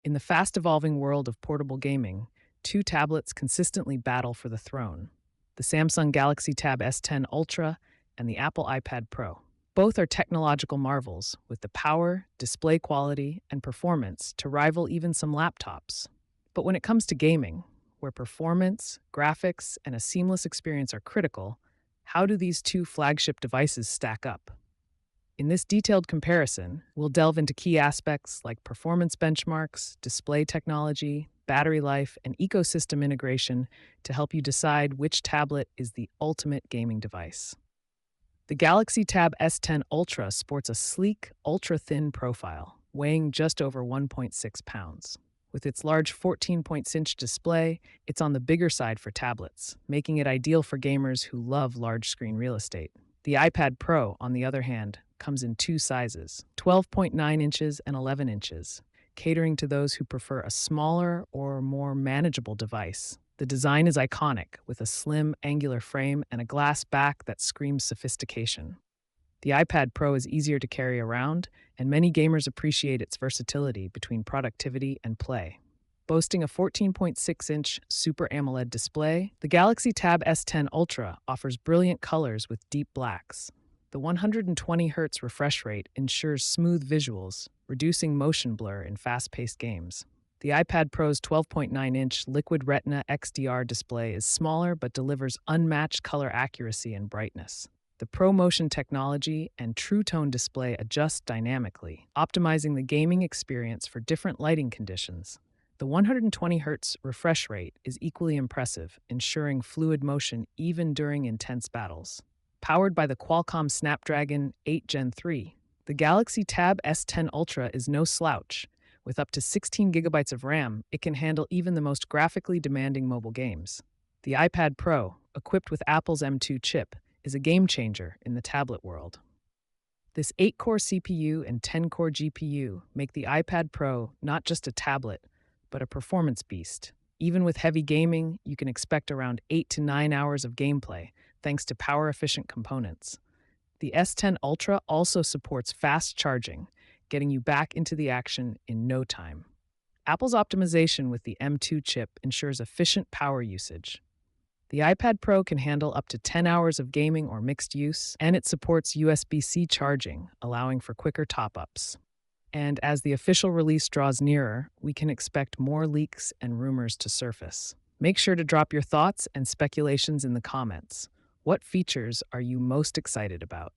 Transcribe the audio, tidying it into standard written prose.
In the fast evolving world of portable gaming, two tablets consistently battle for the throne: the Samsung Galaxy Tab S10 Ultra and the Apple iPad Pro. Both are technological marvels with the power, display quality, and performance to rival even some laptops. But when it comes to gaming, where performance, graphics, and a seamless experience are critical, how do these two flagship devices stack up? In this detailed comparison, we'll delve into key aspects like performance benchmarks, display technology, battery life, and ecosystem integration to help you decide which tablet is the ultimate gaming device. The Galaxy Tab S10 Ultra sports a sleek, ultra-thin profile, weighing just over 1.6 pounds. With its large 14-inch display, it's on the bigger side for tablets, making it ideal for gamers who love large screen real estate. The iPad Pro, on the other hand, comes in two sizes, 12.9 inches and 11 inches, catering to those who prefer a smaller or more manageable device. The design is iconic, with a slim, angular frame and a glass back that screams sophistication. The iPad Pro is easier to carry around, and many gamers appreciate its versatility between productivity and play. Boasting a 14.6-inch Super AMOLED display, the Galaxy Tab S10 Ultra offers brilliant colors with deep blacks. The 120 Hz refresh rate ensures smooth visuals, reducing motion blur in fast-paced games. The iPad Pro's 12.9-inch Liquid Retina XDR display is smaller but delivers unmatched color accuracy and brightness. The ProMotion technology and True Tone display adjust dynamically, optimizing the gaming experience for different lighting conditions. The 120 Hz refresh rate is equally impressive, ensuring fluid motion even during intense battles. Powered by the Qualcomm Snapdragon 8 Gen 3, the Galaxy Tab S10 Ultra is no slouch. With up to 16 gigabytes of RAM, it can handle even the most graphically demanding mobile games. The iPad Pro, equipped with Apple's M2 chip, is a game changer in the tablet world. This 8-core CPU and 10-core GPU make the iPad Pro not just a tablet, but a performance beast. Even with heavy gaming, you can expect around 8 to 9 hours of gameplay, thanks to power-efficient components. The S10 Ultra also supports fast charging, getting you back into the action in no time. Apple's optimization with the M2 chip ensures efficient power usage. The iPad Pro can handle up to 10 hours of gaming or mixed use, and it supports USB-C charging, allowing for quicker top-ups. And as the official release draws nearer, we can expect more leaks and rumors to surface. Make sure to drop your thoughts and speculations in the comments. What features are you most excited about?